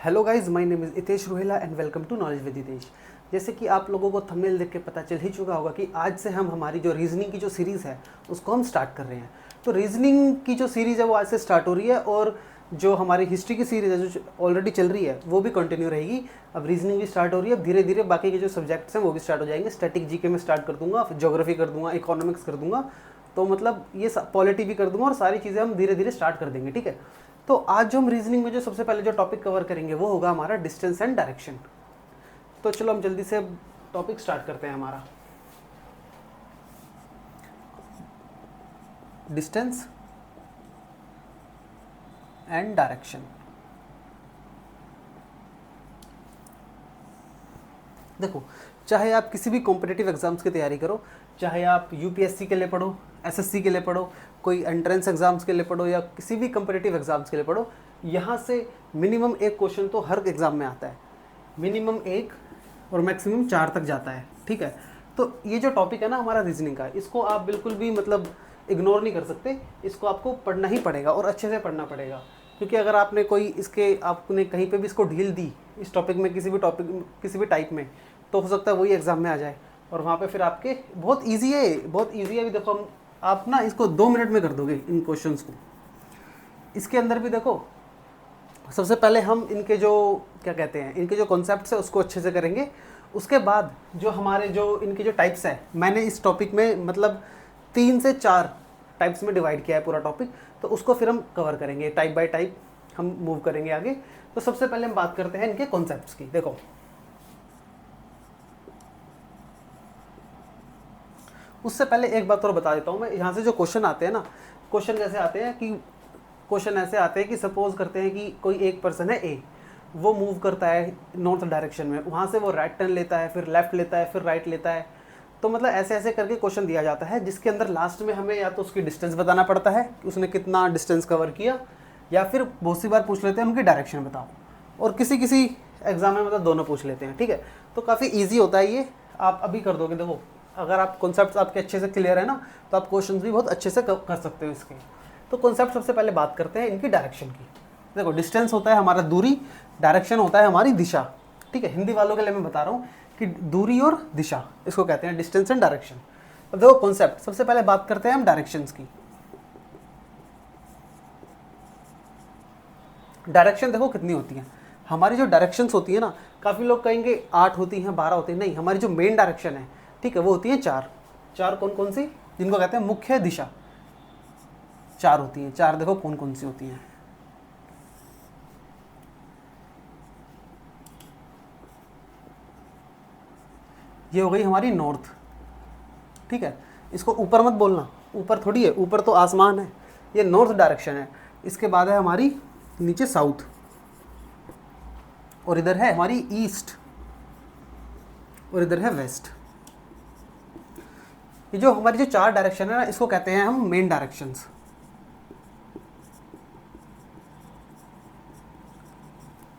Hello guys, my name is Hitesh Rohela and welcome to knowledge with Hitesh. जैसे कि आप लोगों को थंबनेल देख के पता चल ही चुका होगा कि आज से हम हमारी जो रीजनिंग की जो सीरीज़ है उसको हम स्टार्ट कर रहे हैं। तो रीजनिंग की जो सीरीज़ है वो आज से स्टार्ट हो रही है और जो हमारी हिस्ट्री की सीरीज़ है जो ऑलरेडी चल रही है वो भी कंटिन्यू रहेगी। अब रीजनिंग भी स्टार्ट हो रही है, अब धीरे धीरे बाकी के जो सब्जेक्ट्स हैं वो भी स्टार्ट हो जाएंगे। स्टैटिक जीके में स्टार्ट कर दूंगा, फिर ज्योग्राफी कर दूंगा, इकोनॉमिक्स कर दूंगा, तो मतलब ये पॉलिटी भी कर दूंगा और सारी चीज़ें हम धीरे धीरे स्टार्ट कर देंगे। ठीक है, तो आज जो हम रीजनिंग में जो सबसे पहले जो टॉपिक कवर करेंगे वो होगा हमारा डिस्टेंस एंड डायरेक्शन। तो चलो हम जल्दी से टॉपिक स्टार्ट करते हैं हमारा। Distance and direction. देखो, चाहे आप किसी भी कॉम्पिटिटिव एग्जाम्स की तैयारी करो, चाहे आप यूपीएससी के लिए पढ़ो, एसएससी के लिए पढ़ो, कोई एंट्रेंस एग्जाम्स के लिए पढ़ो या किसी भी कॉम्पिटिटिव एग्जाम्स के लिए पढ़ो, यहाँ से मिनिमम एक क्वेश्चन तो हर एग्जाम में आता है। मिनिमम एक और मैक्सिमम 4 तक जाता है। ठीक है, तो ये जो टॉपिक है ना हमारा रीजनिंग का, इसको आप बिल्कुल भी मतलब इग्नोर नहीं कर सकते। इसको आपको पढ़ना ही पड़ेगा और अच्छे से पढ़ना पड़ेगा, क्योंकि अगर आपने कोई इसके आपने कहीं पे भी इसको ढील दी इस टॉपिक में, किसी भी टाइप में, तो हो सकता है वही एग्ज़ाम में आ जाए और वहाँ पे फिर आपके बहुत ईजी है अभी देखो हम आप ना इसको 2 मिनट में कर दोगे इन क्वेश्चंस को। इसके अंदर भी देखो, सबसे पहले हम इनके जो क्या कहते हैं, इनके जो कॉन्सेप्ट्स है उसको अच्छे से करेंगे। उसके बाद जो हमारे जो इनके जो टाइप्स है, मैंने इस टॉपिक में मतलब 3 से 4 टाइप्स में डिवाइड किया है पूरा टॉपिक, तो उसको फिर हम कवर करेंगे टाइप बाय टाइप, हम मूव करेंगे आगे। तो सबसे पहले हम बात करते हैं इनके कॉन्सेप्ट्स की। देखो, उससे पहले एक बात और बता देता हूँ मैं, यहाँ से जो क्वेश्चन आते हैं ना, क्वेश्चन कैसे आते हैं कि क्वेश्चन ऐसे आते हैं कि सपोज करते हैं कि कोई एक पर्सन है ए, वो मूव करता है नॉर्थ डायरेक्शन में, वहाँ से वो राइट टर्न लेता है, फिर लेफ्ट लेता है, फिर राइट लेता है। तो मतलब ऐसे ऐसे करके क्वेश्चन दिया जाता है, जिसके अंदर लास्ट में हमें या तो उसकी डिस्टेंस बताना पड़ता है कि उसने कितना डिस्टेंस कवर किया, या फिर बहुत सी बार पूछ लेते हैं उनकी डायरेक्शन बताओ, और किसी किसी एग्जाम में मतलब दोनों पूछ लेते हैं। ठीक है, तो काफ़ी ईजी होता है ये, आप अभी कर दोगे। देखो, अगर आप कॉन्सेप्ट्स आपके अच्छे से क्लियर है ना, तो आप क्वेश्चंस भी बहुत अच्छे से कर सकते हो इसके। तो कॉन्सेप्ट सबसे पहले बात करते हैं इनकी डायरेक्शन की। देखो, डिस्टेंस होता है हमारा दूरी, डायरेक्शन होता है हमारी दिशा। ठीक है, हिंदी वालों के लिए मैं बता रहा हूँ कि दूरी और दिशा, इसको कहते हैं डिस्टेंस एंड डायरेक्शन। अब देखो कॉन्सेप्ट, सबसे पहले बात करते हैं हम डायरेक्शंस की। डायरेक्शन देखो कितनी होती है हमारी, जो डायरेक्शंस होती है ना, काफ़ी लोग कहेंगे 8 होती हैं, 12 होती हैं, नहीं, हमारी जो मेन डायरेक्शन है, ठीक है, वो होती है 4। 4 कौन कौन सी, जिनको कहते हैं मुख्य दिशा, 4 होती हैं। 4 देखो कौन कौन सी होती हैं। ये हो गई हमारी नॉर्थ। ठीक है, इसको ऊपर मत बोलना, ऊपर थोड़ी है, ऊपर तो आसमान है, ये नॉर्थ डायरेक्शन है। इसके बाद है हमारी नीचे साउथ, और इधर है हमारी ईस्ट, और इधर है वेस्ट। ये जो हमारी जो 4 डायरेक्शन है ना, इसको कहते हैं हम मेन डायरेक्शंस।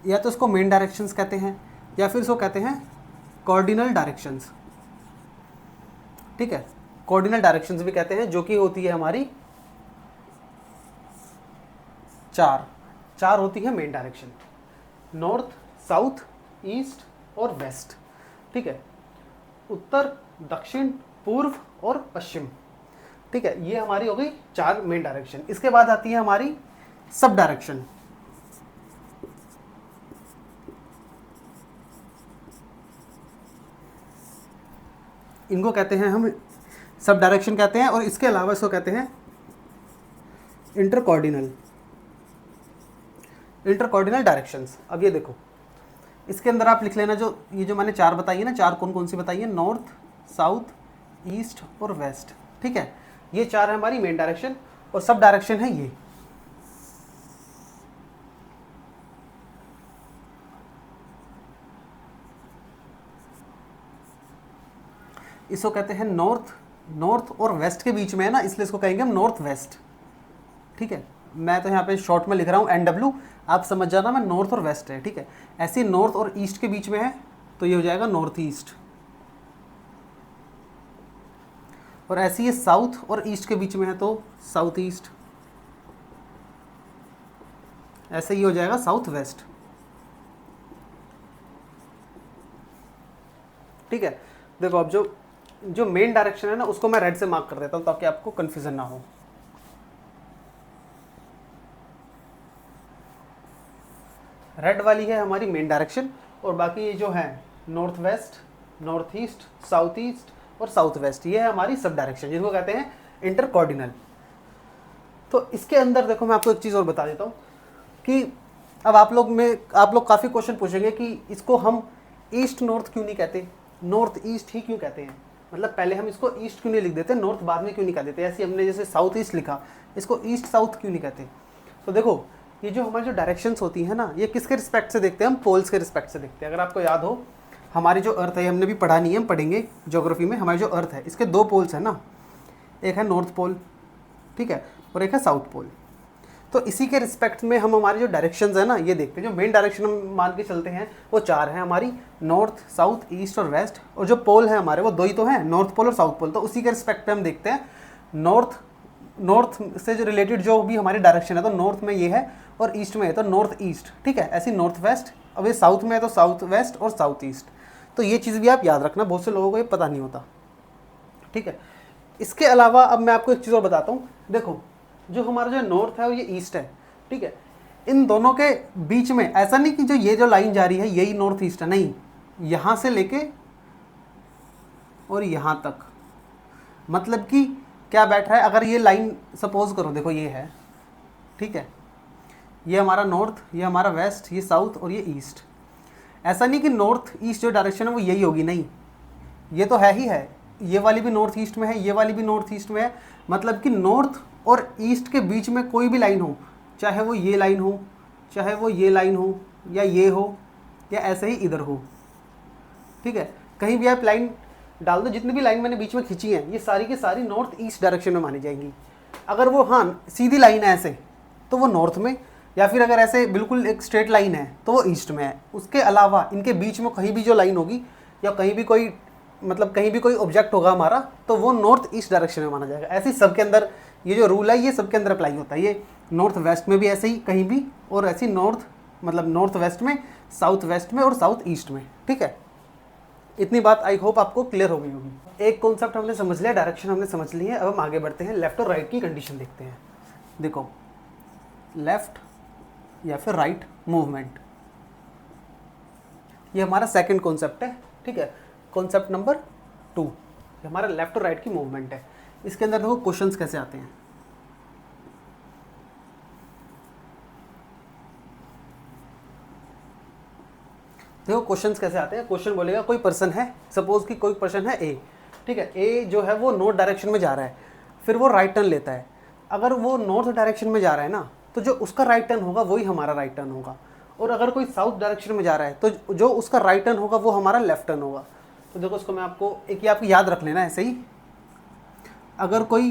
या तो इसको मेन डायरेक्शंस कहते हैं, या फिर इसको कहते हैं कॉर्डिनल डायरेक्शंस। ठीक है, कॉर्डिनल डायरेक्शंस भी कहते हैं, जो कि होती है हमारी 4 होती है main direction, north, south, east और वेस्ट। ठीक है, उत्तर, दक्षिण, पूर्व और पश्चिम। ठीक है, ये हमारी हो गई 4 मेन डायरेक्शन। इसके बाद आती है हमारी सब डायरेक्शन। इनको कहते हैं हम सब डायरेक्शन कहते हैं, और इसके अलावा इसको कहते हैं इंटरकॉर्डिनल डायरेक्शंस। अब ये देखो, इसके अंदर आप लिख लेना, जो ये जो मैंने 4 बताई है ना, 4 कौन कौन सी बताई है, नॉर्थ, साउथ, ईस्ट और वेस्ट। ठीक है, ये 4 है हमारी मेन डायरेक्शन, और सब डायरेक्शन है ये। इसको कहते हैं नॉर्थ और वेस्ट के बीच में है ना, इसलिए इसको कहेंगे हम नॉर्थ वेस्ट। ठीक है, मैं तो यहाँ पे शॉर्ट में लिख रहा हूँ NW, आप समझ जाना मैं नॉर्थ और वेस्ट है। ठीक है, ऐसे नॉर्थ और ईस्ट के बीच में है तो ये हो जाएगा नॉर्थ ईस्ट, और ऐसे ये साउथ और ईस्ट के बीच में है तो साउथ ईस्ट, ऐसे ही हो जाएगा साउथ वेस्ट। ठीक है, देखो अब जो जो मेन डायरेक्शन है ना उसको मैं रेड से मार्क कर देता हूँ ताकि आपको कंफ्यूजन ना हो। रेड वाली है हमारी मेन डायरेक्शन, और बाकी ये जो है north west, north east, south east और साउथ वेस्ट, ये है हमारी सब डायरेक्शन जिनको कहते हैं इंटर कॉर्डिनल। तो इसके अंदर देखो मैं आपको एक चीज़ और बता देता हूँ कि अब आप लोग काफ़ी क्वेश्चन पूछेंगे कि इसको हम ईस्ट नॉर्थ क्यों नहीं कहते, नॉर्थ ईस्ट ही क्यों कहते हैं, मतलब पहले हम इसको ईस्ट क्यों नहीं लिख देते, नॉर्थ बाद में क्यों नहीं कह देते, ऐसे हमने जैसे साउथ ईस्ट लिखा, इसको ईस्ट साउथ क्यों नहीं कहते। तो देखो ये जो हमारी जो डायरेक्शंस होती हैं ना, ये किसके रिस्पेक्ट से देखते हैं, हम पोल्स के रिस्पेक्ट से देखते हैं। अगर आपको याद हो हमारी जो अर्थ है, हमने भी पढ़ा नहीं है, हम पढ़ेंगे ज्योग्राफी में, हमारी जो अर्थ है इसके दो पोल्स हैं ना, एक है नॉर्थ पोल, ठीक है, और एक है साउथ पोल। तो इसी के रिस्पेक्ट में हम हमारी जो डायरेक्शंस है ना ये देखते हैं। जो मेन डायरेक्शन हम मान के चलते हैं वो चार हैं हमारी, नॉर्थ, साउथ, ईस्ट और वेस्ट, और जो पोल है हमारे वो दो ही तो हैं, नॉर्थ पोल और साउथ पोल। तो उसी के रिस्पेक्ट पे हम देखते हैं नॉर्थ से जो रिलेटेड जो भी हमारी डायरेक्शन है, तो नॉर्थ में ये है और ईस्ट में है तो नॉर्थ ईस्ट, ठीक है, ऐसी नॉर्थ वेस्ट। अब ये साउथ में है तो साउथ वेस्ट और साउथ ईस्ट। तो ये चीज़ भी आप याद रखना, बहुत से लोगों को ये पता नहीं होता, ठीक है। इसके अलावा अब मैं आपको एक चीज़ और बताता हूँ। देखो जो हमारा जो नॉर्थ है और ये ईस्ट है, ठीक है, इन दोनों के बीच में ऐसा नहीं कि जो ये जो लाइन जा रही है यही नॉर्थ ईस्ट है, नहीं, यहाँ से लेके और यहाँ तक, मतलब कि क्या बैठ रहा है, अगर ये लाइन सपोज करो, देखो ये है, ठीक है, ये हमारा नॉर्थ, ये हमारा वेस्ट, ये साउथ और ये ईस्ट। ऐसा नहीं कि नॉर्थ ईस्ट जो डायरेक्शन है वो यही होगी, नहीं, ये तो है ही है, ये वाली भी नॉर्थ ईस्ट में है, ये वाली भी नॉर्थ ईस्ट में है, मतलब कि नॉर्थ और ईस्ट के बीच में कोई भी लाइन हो, चाहे वो ये लाइन हो, चाहे वो ये लाइन हो, या ये हो, या ऐसे ही इधर हो, ठीक है, कहीं भी आप लाइन डाल दो, जितनी भी लाइन मैंने बीच में खींची है ये सारी की सारी नॉर्थ ईस्ट डायरेक्शन में मानी जाएंगी। अगर वो हाँ सीधी लाइन है ऐसे तो वो नॉर्थ में, या फिर अगर ऐसे बिल्कुल एक स्ट्रेट लाइन है तो वो ईस्ट में है। उसके अलावा इनके बीच में कहीं भी जो लाइन होगी या कहीं भी कोई मतलब कहीं भी कोई ऑब्जेक्ट होगा हमारा तो वो नॉर्थ ईस्ट डायरेक्शन में माना जाएगा। ऐसे ही सबके अंदर ये जो रूल है ये सबके अंदर अप्लाई होता है। ये नॉर्थ वेस्ट में भी ऐसे ही कहीं भी, और ऐसी नॉर्थ मतलब नॉर्थ वेस्ट में, साउथ वेस्ट में और साउथ ईस्ट में, ठीक है। इतनी बात आई होप आपको क्लियर हो गई होगी। एक कॉन्सेप्ट हमने समझ लिया, डायरेक्शन हमने समझ ली है। अब हम आगे बढ़ते हैं, लेफ्ट और राइट की कंडीशन देखते हैं। देखो लेफ्ट या फिर राइट मूवमेंट, ये हमारा सेकंड कॉन्सेप्ट है, ठीक है। कॉन्सेप्ट नंबर 2 ये हमारा लेफ्ट और राइट की मूवमेंट है। इसके अंदर देखो क्वेश्चंस कैसे आते हैं। देखो क्वेश्चंस कैसे आते हैं। क्वेश्चन बोलेगा कोई पर्सन है, सपोज कि कोई पर्सन है ए, ठीक है, ए जो है वो नॉर्थ डायरेक्शन में जा रहा है, फिर वो राइट टर्न लेता है। अगर वो नॉर्थ डायरेक्शन में जा रहा है ना तो जो उसका राइट टर्न होगा वही हमारा राइट टर्न होगा, और अगर कोई साउथ डायरेक्शन में जा रहा है तो जो उसका राइट टर्न होगा वो हमारा लेफ्ट टर्न होगा। तो देखो इसको मैं आपको एक, ये आपको याद रख लेना ऐसे ही। अगर कोई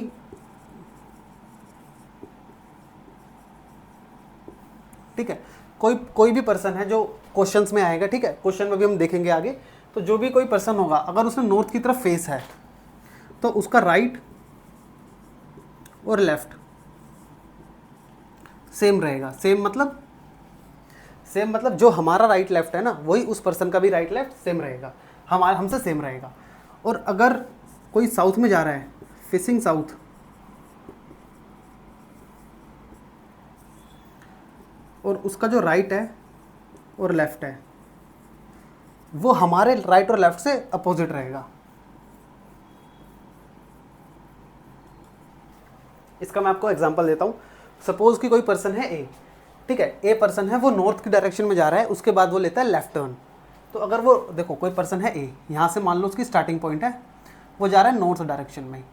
ठीक है, कोई भी पर्सन है जो क्वेश्चंस में आएगा, ठीक है, क्वेश्चन में भी हम देखेंगे आगे। तो जो भी कोई पर्सन होगा अगर उसने नॉर्थ की तरफ फेस है तो उसका राइट और लेफ्ट सेम रहेगा। सेम मतलब जो हमारा राइट लेफ्ट है ना वही उस पर्सन का भी राइट लेफ्ट सेम रहेगा, हमसे सेम रहेगा। और अगर कोई साउथ में जा रहा है, फेसिंग साउथ, और उसका जो राइट है और लेफ्ट है वो हमारे राइट और लेफ्ट से अपोजिट रहेगा। इसका मैं आपको एग्जांपल देता हूँ। सपोज कि कोई पर्सन है ए, ठीक है, ए पर्सन है, वो नॉर्थ की डायरेक्शन में जा रहा है, उसके बाद वो लेता है लेफ्ट टर्न। तो अगर वो देखो कोई पर्सन है ए, यहाँ से मान लो उसकी स्टार्टिंग पॉइंट है, वो जा रहा है नॉर्थ डायरेक्शन में,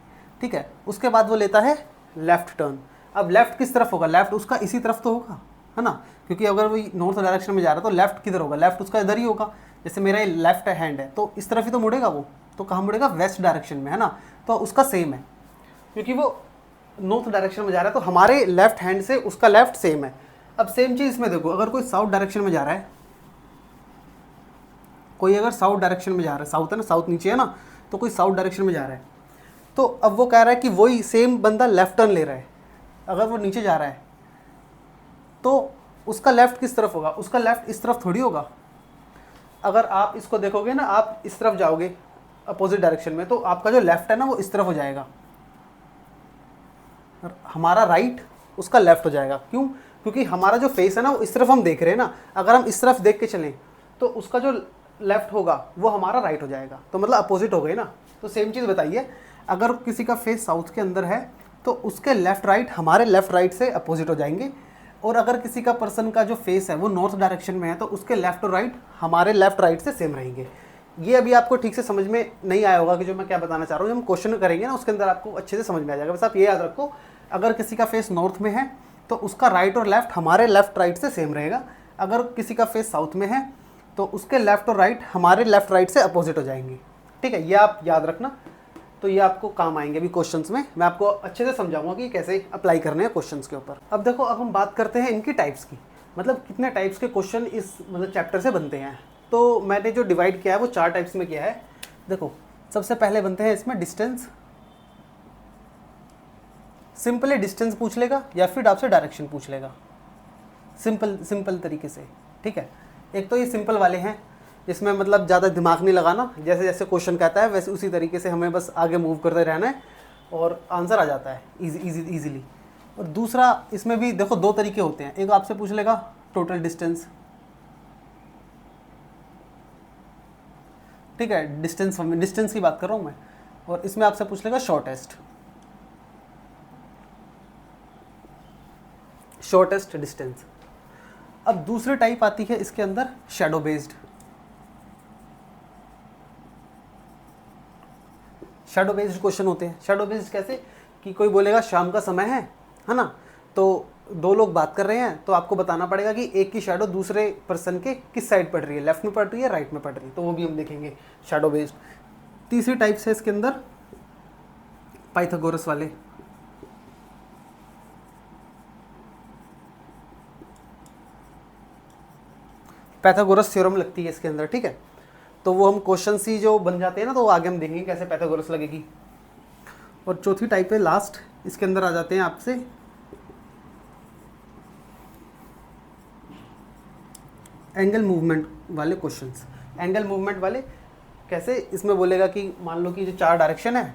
ठीक है, उसके बाद वो लेता है लेफ्ट टर्न। अब लेफ्ट किस तरफ होगा, लेफ्ट उसका इसी तरफ तो होगा, है ना, क्योंकि अगर वो नॉर्थ डायरेक्शन में जा रहा है तो लेफ्ट किधर होगा, लेफ्ट उसका इधर ही होगा। जैसे मेरा ये लेफ्ट हैंड है तो इस तरफ ही तो मुड़ेगा वो, तो कहाँ मुड़ेगा, वेस्ट डायरेक्शन में, है ना। तो उसका सेम है क्योंकि वो नॉर्थ डायरेक्शन में जा रहा है तो हमारे लेफ्ट हैंड से उसका लेफ्ट सेम है। अब सेम चीज़ इसमें देखो, अगर कोई साउथ डायरेक्शन में जा रहा है, कोई अगर साउथ डायरेक्शन में जा रहा है, साउथ है ना, साउथ नीचे है ना, तो कोई साउथ डायरेक्शन में जा रहा है, तो अब वो कह रहा है कि वही सेम बंदा लेफ्ट टर्न ले रहा है। अगर वो नीचे जा रहा है तो उसका लेफ्ट किस तरफ होगा, उसका लेफ्ट इस तरफ थोड़ी होगा, अगर आप इसको देखोगे ना, आप इस तरफ जाओगे अपोजिट डायरेक्शन में, तो आपका जो लेफ्ट है ना वो इस तरफ हो जाएगा, और हमारा राइट उसका लेफ्ट हो जाएगा। क्यों? क्योंकि हमारा जो फेस है ना वो इस तरफ हम देख रहे हैं ना, अगर हम इस तरफ देख के चलें तो उसका जो लेफ्ट होगा वो हमारा राइट हो जाएगा, तो मतलब अपोजिट हो गई ना। तो सेम चीज़ बताइए, अगर किसी का फेस साउथ के अंदर है तो उसके लेफ्ट राइट हमारे लेफ्ट राइट से अपोजिट हो जाएंगे, और अगर किसी का पर्सन का जो फेस है वो नॉर्थ डायरेक्शन में है तो उसके लेफ्ट और राइट हमारे लेफ्ट राइट से सेम रहेंगे। ये अभी आपको ठीक से समझ में नहीं आया होगा कि जो मैं क्या बताना चाह रहा हूँ, हम क्वेश्चन करेंगे ना उसके अंदर आपको अच्छे से समझ में आ जाएगा। बस आप ये याद रखो, अगर किसी का फेस नॉर्थ में है तो उसका राइट और लेफ्ट हमारे लेफ्ट राइट से सेम रहेगा, अगर किसी का फेस साउथ में है तो उसके लेफ्ट और राइट हमारे लेफ्ट राइट से अपोजिट हो जाएंगे। ठीक है, ये आप याद रखना, तो ये आपको काम आएंगे अभी क्वेश्चंस में। मैं आपको अच्छे से समझाऊंगा कि कैसे अप्लाई करने हैं क्वेश्चंस के ऊपर। अब देखो, अब हम बात करते हैं इनकी टाइप्स की, मतलब कितने टाइप्स के क्वेश्चन इस मतलब चैप्टर से बनते हैं। तो मैंने जो डिवाइड किया है वो 4 टाइप्स में किया है। देखो, सबसे पहले बनते हैं इसमें डिस्टेंस। सिंपली डिस्टेंस पूछ लेगा या फिर आपसे डायरेक्शन पूछ लेगा, सिंपल तरीके से। ठीक है, एक तो ये सिंपल वाले हैं, इसमें मतलब ज़्यादा दिमाग नहीं लगाना, जैसे जैसे क्वेश्चन कहता है वैसे उसी तरीके से हमें बस आगे मूव करते रहना है और आंसर आ जाता है इजीली। और दूसरा, इसमें भी देखो 2 तरीके होते हैं, एक आपसे पूछ लेगा टोटल डिस्टेंस, ठीक है, डिस्टेंस की बात कर रहा हूँ मैं, और इसमें आपसे पूछ लेगा शॉर्टेस्ट डिस्टेंस। अब दूसरी टाइप आती है इसके अंदर shadow based. Shadow based question होते हैं। शैडो बेस्ड कैसे कि कोई बोलेगा शाम का समय है ना, तो 2 लोग बात कर रहे हैं तो आपको बताना पड़ेगा कि एक की शैडो दूसरे पर्सन के किस साइड पड़ रही है, लेफ्ट में पड़ रही है, राइट में पड़ रही है, तो वो भी हम देखेंगे शैडो बेस्ड। तीसरी टाइप है इसके अंदर पाइथागोरस वाले। पाइथागोरस थ्योरम लगती है इसके अंदर। ठीक है, तो वो हम क्वेश्चन ही जो बन जाते हैं ना, तो वो आगे हम देखेंगे कैसे पाइथागोरस लगेगी। और चौथी टाइप है लास्ट, इसके अंदर आ जाते हैं आपसे एंगल मूवमेंट वाले क्वेश्चंस। एंगल मूवमेंट वाले कैसे, इसमें बोलेगा कि मान लो कि जो 4 डायरेक्शन है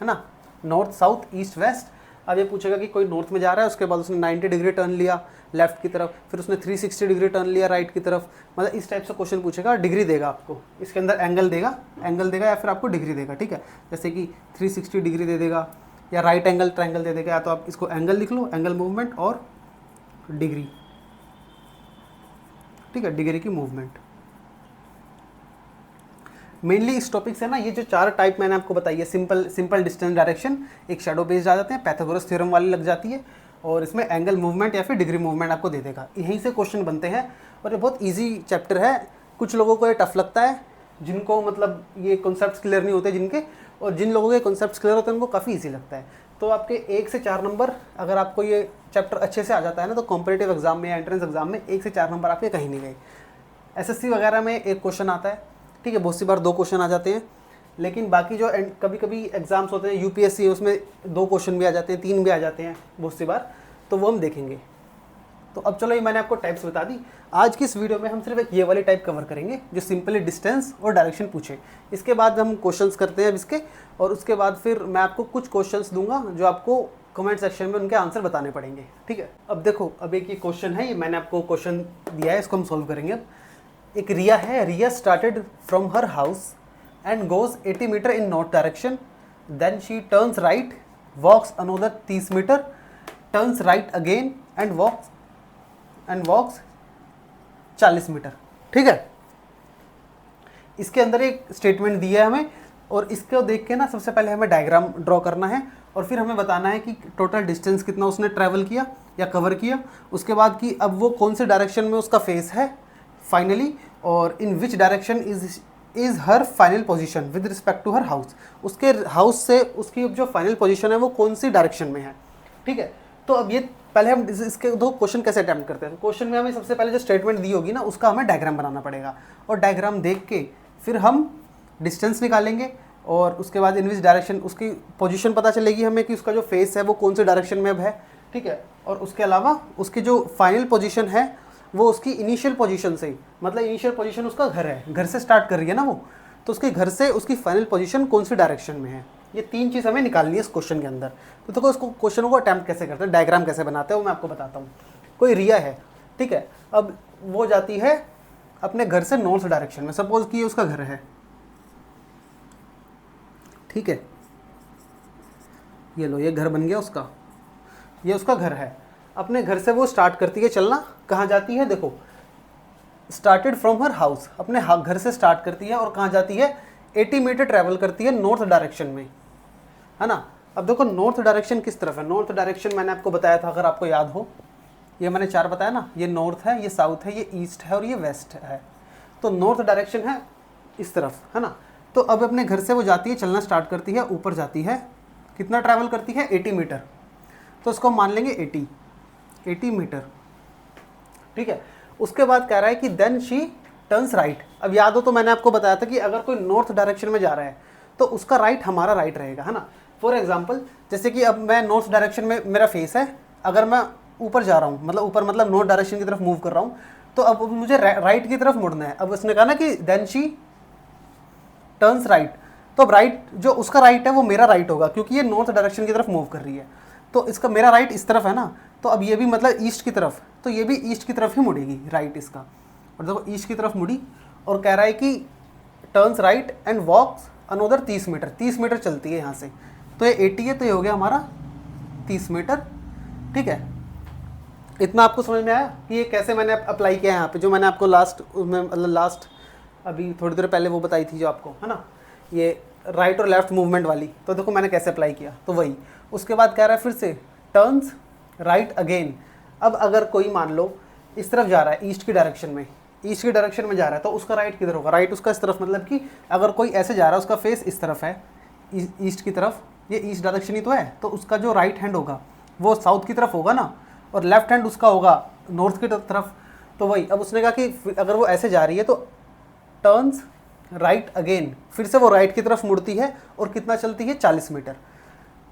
ना, नॉर्थ साउथ ईस्ट वेस्ट। अब ये पूछेगा कि कोई नॉर्थ में जा रहा है, उसके बाद उसने 90 डिग्री टर्न लिया लेफ्ट की तरफ, फिर उसने 360 डिग्री टर्न लिया राइट की तरफ, मतलब इस टाइप से क्वेश्चन पूछेगा। डिग्री देगा आपको, इसके अंदर एंगल देगा या फिर आपको डिग्री देगा। ठीक है, जैसे कि 360 डिग्री दे देगा या राइट एंगल ट्रायंगल दे देगा, या तो आप इसको एंगल लिख लो, एंगल मूवमेंट और डिग्री। ठीक है, डिग्री की मूवमेंट। मेनली इस टॉपिक से ना ये जो 4 टाइप मैंने आपको बताई है, सिंपल डिस्टेंस डायरेक्शन, एक शैडो बेस्ड आ जाते हैं, पाइथागोरस थ्योरम वाली लग जाती है, और इसमें एंगल मूवमेंट या फिर डिग्री मूवमेंट आपको दे देगा। यहीं से क्वेश्चन बनते हैं और ये बहुत इजी चैप्टर है। कुछ लोगों को ये टफ लगता है, जिनको मतलब ये कॉन्सेप्ट्स क्लियर नहीं होते जिनके, और जिन लोगों के कॉन्सेप्ट्स क्लियर होते हैं उनको काफ़ी ईजी लगता है। तो आपके 1 से 4 नंबर, अगर आपको ये चैप्टर अच्छे से आ जाता है ना, तो कॉम्पिटिटिव एग्जाम में या एंट्रेंस एग्जाम में 1 से 4 नंबर आपके कहीं नहीं गए। एसएससी वगैरह में 1 क्वेश्चन आता है, ठीक है, बहुत सी बार 2 क्वेश्चन आ जाते हैं, लेकिन बाकी जो कभी कभी एग्जाम्स होते हैं यूपीएससी, उसमें 2 क्वेश्चन भी आ जाते हैं, 3 भी आ जाते हैं बहुत सी बार, तो वो हम देखेंगे। तो अब चलो, ये मैंने आपको टाइप्स बता दी। आज की इस वीडियो में हम सिर्फ एक ये वाली टाइप कवर करेंगे जो सिंपली डिस्टेंस और डायरेक्शन पूछे। इसके बाद हम क्वेश्चंस करते हैं इसके, और उसके बाद फिर मैं आपको कुछ क्वेश्चंस दूंगा जो आपको कमेंट सेक्शन में उनके आंसर बताने पड़ेंगे। ठीक है, अब देखो, अब एक ये क्वेश्चन है, ये मैंने आपको क्वेश्चन दिया है, इसको हम सॉल्व करेंगे। अब एक रिया है, Riya started from her house and goes 80 metre in north direction, then she turns right, walks another 30 metre, turns right again and walks 40 metre. ठीक है, इसके अंदर एक स्टेटमेंट दिया है हमें, और इसको देख के ना सबसे पहले हमें डायग्राम ड्रॉ करना है, और फिर हमें बताना है कि टोटल डिस्टेंस कितना उसने ट्रैवल किया या कवर किया, उसके बाद कि अब वो कौन से डायरेक्शन में उसका फेस है फाइनली, और in which direction is her final position with respect to her house. उसके हाउस से उसकी जो फाइनल पोजीशन है वो कौन सी डायरेक्शन में है। ठीक है, तो अब ये पहले हम इसके 2 क्वेश्चन कैसे अटैम्प्ट करते हैं। क्वेश्चन में हमें सबसे पहले जो स्टेटमेंट दी होगी ना, उसका हमें डायग्राम बनाना पड़ेगा, और डायग्राम देख के फिर हम डिस्टेंस निकालेंगे, और उसके बाद इन विच डायरेक्शन उसकी पोजीशन पता चलेगी हमें कि उसका जो फेस है वो कौन से डायरेक्शन में अब है। ठीक है, और उसके अलावा उसकी जो फाइनल पोजीशन है वो उसकी इनिशियल पोजीशन से, मतलब इनिशियल पोजीशन उसका घर है, घर से स्टार्ट कर रही है ना वो, तो उसके घर से उसकी फाइनल पोजीशन कौन सी डायरेक्शन में है, ये 3 चीज़ हमें निकालनी है इस क्वेश्चन के अंदर। तो देखो इसको क्वेश्चन को अटैम्प्ट कैसे करते हैं, डायग्राम कैसे बनाते हैं वो मैं आपको बताता हूँ। कोई रिया है, ठीक है, अब वो जाती है अपने घर से नॉर्थ डायरेक्शन में, सपोज कि ये उसका घर है, ठीक है, ये लो ये घर बन गया उसका, ये उसका घर है। अपने घर से वो स्टार्ट करती है चलना, कहाँ जाती है, देखो स्टार्टेड फ्रॉम हर हाउस, अपने घर से स्टार्ट करती है और कहाँ जाती है, 80 मीटर ट्रैवल करती है नॉर्थ डायरेक्शन में, है ना। अब देखो नॉर्थ डायरेक्शन किस तरफ है, नॉर्थ डायरेक्शन मैंने आपको बताया था, अगर आपको याद हो, ये मैंने 4 बताया ना, ये नॉर्थ है, ये साउथ है, ये ईस्ट है और ये वेस्ट है। तो नॉर्थ डायरेक्शन है इस तरफ, है ना। तो अब अपने घर से वो जाती है, चलना स्टार्ट करती है, ऊपर जाती है, कितना ट्रैवल करती है, 80 मीटर, तो उसको मान लेंगे 80 मीटर, ठीक है। उसके बाद कह रहा है कि देन शी टर्न्स राइट। अब याद हो तो मैंने आपको बताया था कि अगर कोई नॉर्थ डायरेक्शन में जा रहा है तो उसका राइट हमारा राइट रहेगा, है ना। फॉर एग्जांपल जैसे कि अब मैं नॉर्थ डायरेक्शन में मेरा फेस है, अगर मैं ऊपर जा रहा हूँ, मतलब ऊपर मतलब नॉर्थ डायरेक्शन की तरफ मूव कर रहा हूँ, तो अब मुझे राइट की तरफ मुड़ना है। अब उसने कहा ना कि देन शी टर्न्स राइट, तो अब राइट जो उसका राइट है वो मेरा राइट होगा, क्योंकि ये नॉर्थ डायरेक्शन की तरफ मूव कर रही है, तो इसका मेरा राइट इस तरफ है ना, तो अब ये भी मतलब ईस्ट की तरफ, तो ये भी ईस्ट की तरफ ही मुड़ेगी राइट इसका। और देखो ईस्ट की तरफ मुड़ी और कह रहा है कि turns right and walks another 30 metre, 30 metre चलती है यहाँ से, तो ये 80 है, तो ये हो गया हमारा 30 मीटर, ठीक है। इतना आपको समझ में आया कि ये कैसे मैंने अप्लाई किया है यहाँ पे, जो मैंने आपको लास्ट में मतलब लास्ट अभी थोड़ी देर पहले वो बताई थी जो आपको, है ना, ये राइट और लेफ्ट मूवमेंट वाली, तो देखो मैंने कैसे अप्लाई किया, तो वही। उसके बाद कह रहा है फिर से टर्न्स राइट अगेन। अब अगर कोई मान लो इस तरफ जा रहा है, ईस्ट की डायरेक्शन में, ईस्ट की डायरेक्शन में जा रहा है, तो उसका राइट किधर होगा, राइट उसका इस तरफ, मतलब कि अगर कोई ऐसे जा रहा है उसका फेस इस तरफ है ईस्ट की तरफ, ये ईस्ट डायरेक्शन ही तो है, तो उसका जो राइट हैंड होगा वो साउथ की तरफ होगा ना, और लेफ्ट हैंड उसका होगा नॉर्थ की तरफ। तो वही अब उसने कहा कि अगर वो ऐसे जा रही है तो टर्न्स राइट अगेन, फिर से वो राइट की तरफ मुड़ती है और कितना चलती है, 40 मीटर।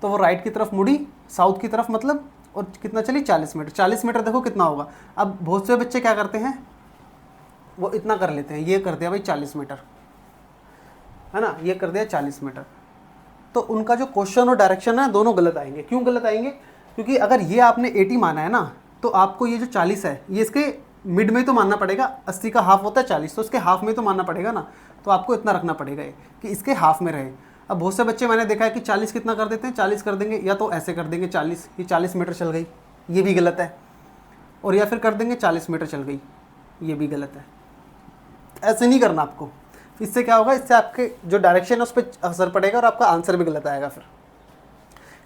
तो वो राइट की तरफ मुड़ी साउथ की तरफ मतलब, और कितना चली, 40 मीटर। 40 मीटर देखो कितना होगा। अब बहुत से बच्चे क्या करते हैं, वो इतना कर लेते हैं, ये कर दिया भाई 40 मीटर, है ना, ये कर दिया 40 मीटर, तो उनका जो क्वेश्चन और डायरेक्शन है दोनों गलत आएंगे। क्यों गलत आएंगे, क्योंकि अगर ये आपने 80 माना है ना, तो आपको ये जो 40 है ये इसके मिड में तो मानना पड़ेगा, 80 का हाफ होता है 40, तो इसके हाफ में तो मानना पड़ेगा ना, तो आपको इतना रखना पड़ेगा ये कि इसके हाफ में रहे। अब बहुत से बच्चे मैंने देखा है कि 40 कितना कर देते हैं, 40 कर देंगे, या तो ऐसे कर देंगे 40, ये 40 मीटर चल गई, ये भी गलत है, और या फिर कर देंगे 40 मीटर चल गई, ये भी गलत है। ऐसे नहीं करना आपको, इससे क्या होगा, इससे आपके जो डायरेक्शन है उस पर असर पड़ेगा और आपका आंसर भी गलत आएगा। फिर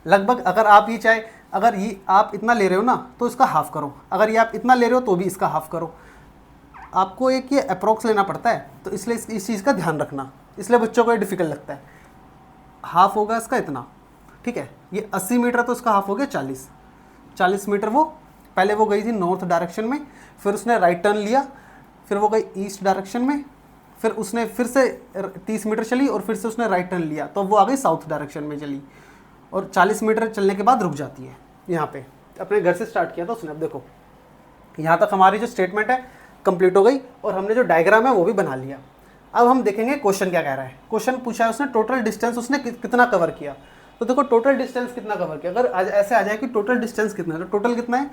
लगभग अगर आप ये चाहे, अगर ये आप इतना ले रहे हो ना तो इसका हाफ करो, अगर ये आप इतना ले रहे हो तो भी इसका हाफ करो, आपको एक ये अप्रोक्स लेना पड़ता है, तो इसलिए इस चीज़ का ध्यान रखना, इसलिए बच्चों को ये डिफिकल्ट लगता है। हाफ होगा इसका इतना, ठीक है, ये 80 मीटर तो इसका हाफ हो गया 40 मीटर। वो पहले वो गई थी नॉर्थ डायरेक्शन में, फिर उसने राइट टर्न लिया, फिर वो गई ईस्ट डायरेक्शन में, फिर उसने फिर से 30 मीटर चली और फिर से उसने राइट टर्न लिया, तो वो आ गई साउथ डायरेक्शन में चली, और 40 मीटर चलने के बाद रुक जाती है यहाँ पे। अपने घर से स्टार्ट किया था उसने। अब देखो यहाँ तक हमारी जो स्टेटमेंट है कंप्लीट हो गई और हमने जो डायग्राम है वो भी बना लिया। अब हम देखेंगे क्वेश्चन क्या कह रहा है। क्वेश्चन पूछा है उसने टोटल डिस्टेंस उसने कितना कवर किया, तो देखो टोटल डिस्टेंस कितना कवर किया। अगर ऐसे आ जाए कि टोटल डिस्टेंस कितना है, तो टोटल कितना है,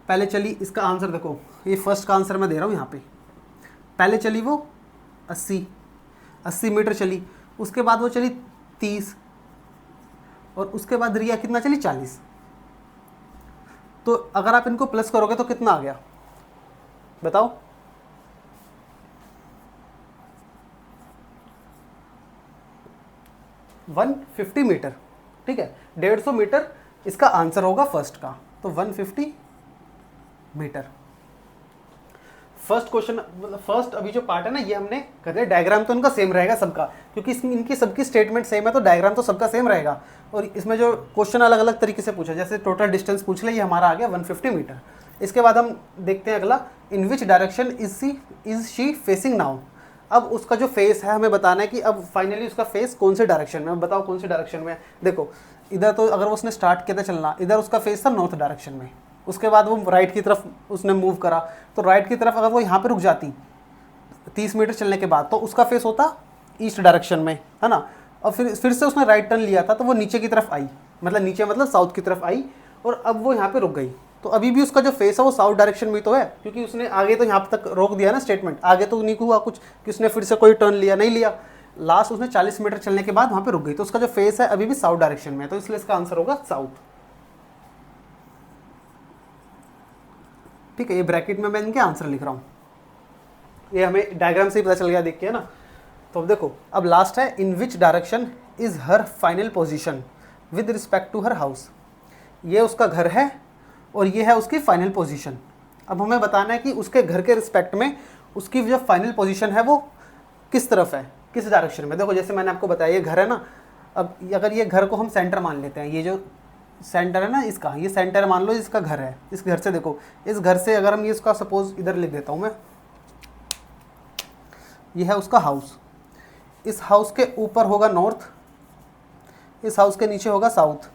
पहले चली इसका आंसर देखो, ये फर्स्ट का आंसर मैं दे रहा हूँ यहाँ पे। पहले चली वो 80 मीटर चली, उसके बाद वो चली 30, और उसके बाद रिया कितना चली 40। तो अगर आप इनको प्लस करोगे तो कितना आ गया बताओ, वन 150 मीटर, ठीक है, 150 मीटर इसका आंसर होगा फर्स्ट का, तो 150 मीटर। फर्स्ट क्वेश्चन फर्स्ट अभी जो पार्ट है ना ये हमने कर दिया। डायग्राम तो इनका सेम रहेगा सबका, क्योंकि इनकी सबकी स्टेटमेंट सेम है, तो डायग्राम तो सबका सेम रहेगा। और इसमें जो क्वेश्चन अलग अलग तरीके से पूछा, जैसे टोटल डिस्टेंस पूछ ले, ये हमारा आ गया 150 मीटर। इसके बाद हम देखते हैं अगला, in which direction is she facing now. अब उसका जो फेस है हमें बताना है कि अब फाइनली उसका फेस कौन से डायरेक्शन में, बताओ कौन से डायरेक्शन में है। देखो इधर तो अगर उसने स्टार्ट किया था चलना, इधर उसका फेस था नॉर्थ डायरेक्शन में, उसके बाद वो राइट की तरफ उसने मूव करा, तो राइट की तरफ अगर वो यहाँ पे रुक जाती 30 मीटर चलने के बाद, तो उसका फेस होता ईस्ट डायरेक्शन में, है ना। और फिर से उसने राइट टर्न लिया था, तो वो नीचे की तरफ आई, मतलब नीचे मतलब साउथ की तरफ आई, और अब वो यहाँ पे रुक गई। तो अभी भी उसका जो फेस है वो साउथ डायरेक्शन में तो है, क्योंकि उसने आगे तो यहाँ तक रोक दिया ना स्टेटमेंट, आगे तो नहीं हुआ कुछ कि उसने फिर से कोई टर्न लिया, नहीं लिया। लास्ट उसने 40 मीटर चलने के बाद वहाँ पे रुक गई, तो उसका जो फेस है अभी भी साउथ डायरेक्शन में है, तो इसलिए इसका आंसर होगा साउथ। ठीक है, ये ब्रैकेट में मैं इनके आंसर लिख रहा हूँ, ये हमें डायग्राम से ही पता चल गया देख के, है ना। तो अब देखो, अब लास्ट है, in which direction is her final position with respect to her house. ये उसका घर है और ये है उसकी फाइनल पोजीशन। अब हमें बताना है कि उसके घर के रिस्पेक्ट में उसकी जो फाइनल पोजीशन है वो किस तरफ है, किस डायरेक्शन में। देखो जैसे मैंने आपको बताया ये घर है ना, अब अगर ये घर को हम सेंटर मान लेते हैं, ये जो सेंटर है ना इसका, ये सेंटर मान लो इसका घर है। इस घर से देखो, इस घर से अगर हम ये इसका सपोज इधर लिख देता हूँ मैं, ये है उसका हाउस, इस हाउस के ऊपर होगा नॉर्थ, इस हाउस के नीचे होगा साउथ,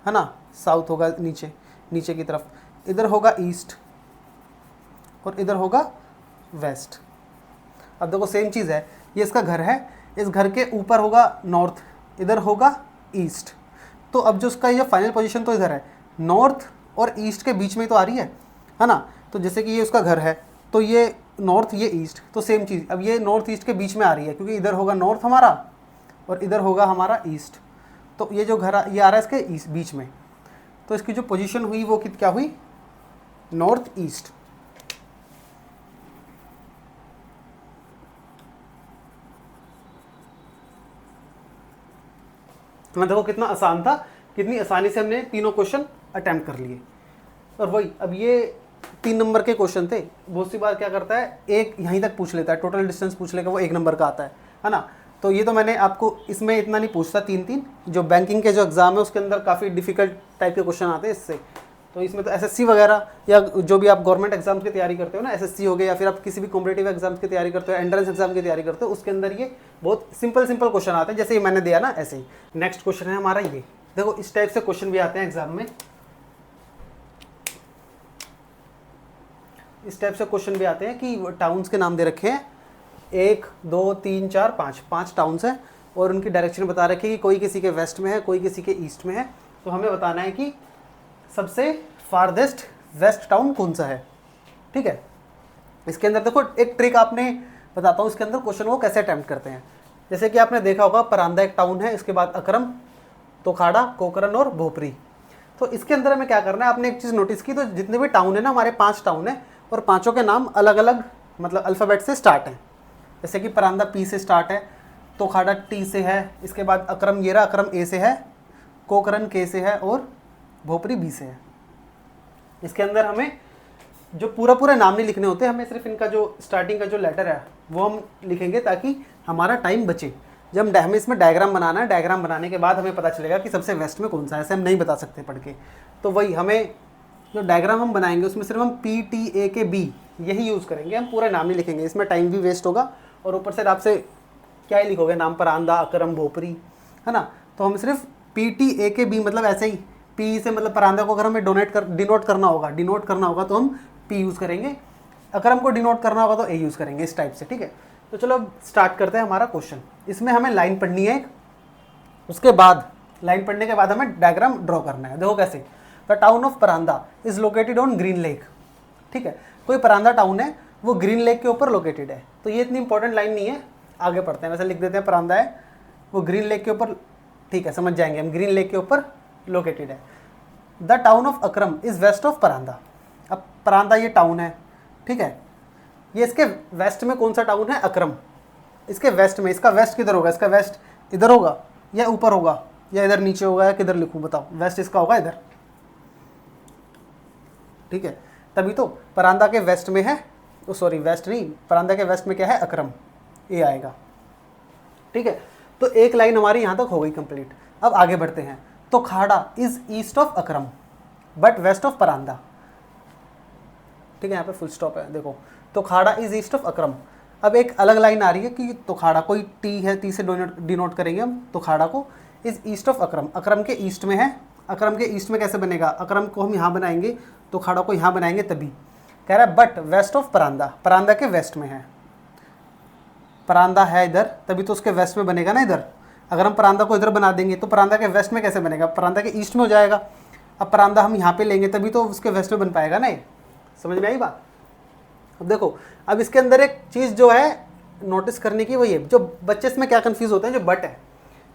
है ना, साउथ होगा नीचे, नीचे की तरफ, इधर होगा ईस्ट और इधर होगा वेस्ट। अब देखो सेम चीज़ है, ये इसका घर है, इस घर के ऊपर होगा नॉर्थ, इधर होगा ईस्ट। तो अब जो उसका ये फाइनल पोजीशन तो इधर है, नॉर्थ और ईस्ट के बीच में तो आ रही है ना। तो जैसे कि ये उसका घर है, तो ये नॉर्थ ये ईस्ट, तो सेम चीज़ अब ये नॉर्थ ईस्ट के बीच में आ रही है, क्योंकि इधर होगा नॉर्थ हमारा और इधर होगा हमारा ईस्ट। तो ये जो घर ये आ रहा है इसके ईस्ट बीच में, तो इसकी जो पोजीशन हुई वो क्या हुई, नॉर्थ ईस्ट। तो देखो कितना आसान था, कितनी आसानी से हमने तीनों क्वेश्चन अटेम्प्ट कर लिए। और वही अब ये 3 नंबर के क्वेश्चन थे, बहुत सी बार क्या करता है एक यहीं तक पूछ लेता है, टोटल डिस्टेंस पूछ लेगा, वो 1 नंबर का आता है ना। तो ये तो मैंने आपको इसमें इतना नहीं पूछता, 3-3 जो बैंकिंग के जो एग्ज़ाम है उसके अंदर काफ़ी डिफिकल्ट टाइप के क्वेश्चन आते हैं इससे। तो इसमें तो एसएससी वगैरह या जो भी आप गवर्नमेंट एग्जाम्स की तैयारी करते हो ना, एसएससी हो गया या फिर आप किसी भी कॉम्पिटिटिव एग्जाम्स की तैयारी करते हो, एंट्रेंस एग्जाम की तैयारी करते हो, उसके अंदर ये बहुत सिंपल क्वेश्चन आते हैं, जैसे ये मैंने दिया ना ऐसे ही। नेक्स्ट क्वेश्चन है हमारा ये, देखो इस टाइप से क्वेश्चन भी आते हैं एग्जाम में, इस टाइप से क्वेश्चन भी आते हैं कि टाउन्स के नाम दे रखे हैं, 1 2 3 4 5 टाउन्स हैं और उनकी डायरेक्शन बता रखी है कि कोई किसी के वेस्ट में है, कोई किसी के ईस्ट में है। तो हमें बताना है कि सबसे फारदेस्ट वेस्ट टाउन कौन सा है। ठीक है, इसके अंदर देखो एक ट्रिक आपने बताता हूँ, इसके अंदर क्वेश्चन वो कैसे अटेम्प्ट करते हैं। जैसे कि आपने देखा होगा परांदा एक टाउन है, इसके बाद अकरम, तोखाड़ा, कोकरन और भोपरी। तो इसके अंदर हमें क्या करना है, आपने एक चीज़ नोटिस की, तो जितने भी टाउन है ना हमारे 5 टाउन है और पाँचों के नाम अलग अलग मतलब अल्फ़ाबेट से स्टार्ट हैं। जैसे कि परांदा पी से स्टार्ट है, तोखाड़ा टी से है, इसके बाद अकरम येरा अकरम ए से है, कोकरन के से है और भोपरी बी से है। इसके अंदर हमें जो पूरा नाम नहीं लिखने होते, हमें सिर्फ इनका जो स्टार्टिंग का जो लेटर है वो हम लिखेंगे ताकि हमारा टाइम बचे। जब हमें इसमें डायग्राम बनाना है, डायग्राम बनाने के बाद हमें पता चलेगा कि सबसे वेस्ट में कौन सा है, ऐसे हम नहीं बता सकते पढ़ के। तो वही हमें जो डायग्राम हम बनाएंगे उसमें सिर्फ हम PTA यही यूज़ करेंगे, हम पूरा नाम नहीं लिखेंगे, इसमें टाइम भी वेस्ट होगा और ऊपर से आपसे क्या ही लिखोगे नाम, परांदा अकरम भोपरी, है ना। तो हम सिर्फ PTA मतलब ऐसे ही पी से मतलब परांदा को अगर हमें डिनोट करना होगा तो हम P यूज़ करेंगे, अकरम को डिनोट करना होगा तो A यूज़ करेंगे, इस टाइप से। ठीक है, तो चलो अब स्टार्ट करते हैं हमारा क्वेश्चन। इसमें हमें लाइन पढ़नी है, उसके बाद लाइन पढ़ने के बाद हमें डायग्राम ड्रॉ करना है। देखो कैसे, the town of Paranda is located on green lake. ठीक है, कोई परांदा टाउन है वो ग्रीन लेक के ऊपर लोकेटेड है। तो ये इतनी इंपॉर्टेंट लाइन नहीं है, आगे पढ़ते हैं। वैसे लिख देते हैं परांदा है वो ग्रीन लेक के ऊपर, ठीक है समझ जाएंगे हम, ग्रीन लेक के ऊपर लोकेटेड है। The town of Akram is west of Paranda. अब परांदा ये टाउन है, ठीक है, ये इसके वेस्ट में कौन सा टाउन है, अकरम। इसके वेस्ट में, इसका वेस्ट किधर होगा, इसका वेस्ट इधर होगा या ऊपर होगा या इधर नीचे होगा या किधर लिखूं बताओ, वेस्ट इसका होगा इधर। ठीक है, तभी तो परांदा के वेस्ट में है, तो सॉरी वेस्ट नहीं, परांदा के वेस्ट में क्या है, अकरम, ये आएगा। ठीक है, तो एक लाइन हमारी यहाँ तक हो गई कंप्लीट। अब आगे बढ़ते हैं। तो Khada is east of Akram but west of Paranda. ठीक है, यहाँ पे फुल स्टॉप है देखो, तो खाड़ा इज ईस्ट ऑफ अकरम। अब एक अलग लाइन आ रही है कि तो खाड़ा, कोई टी है, टी से डिनोट करेंगे हम, तो खाड़ा को, इज ईस्ट ऑफ अकरम, अकरम के ईस्ट में है, अकरम के ईस्ट में कैसे बनेगा, अकरम को हम यहाँ बनाएंगे तो खाड़ा को यहाँ बनाएंगे तभी। कह रहा है बट वेस्ट ऑफ परांदा, परांदा के वेस्ट में है, परांदा है इधर तभी तो उसके वेस्ट में बनेगा ना इधर। अगर हम परांदा को इधर बना देंगे तो परांदा के वेस्ट में कैसे बनेगा, परांदा के ईस्ट में हो जाएगा। अब परांदा हम यहाँ पे लेंगे तभी तो उसके वेस्ट में बन पाएगा ना ये। समझ में आई बात। अब देखो, अब इसके अंदर एक चीज़ जो है नोटिस करने की वही है, जो बच्चे इसमें क्या कंफ्यूज होते हैं, जो बट है,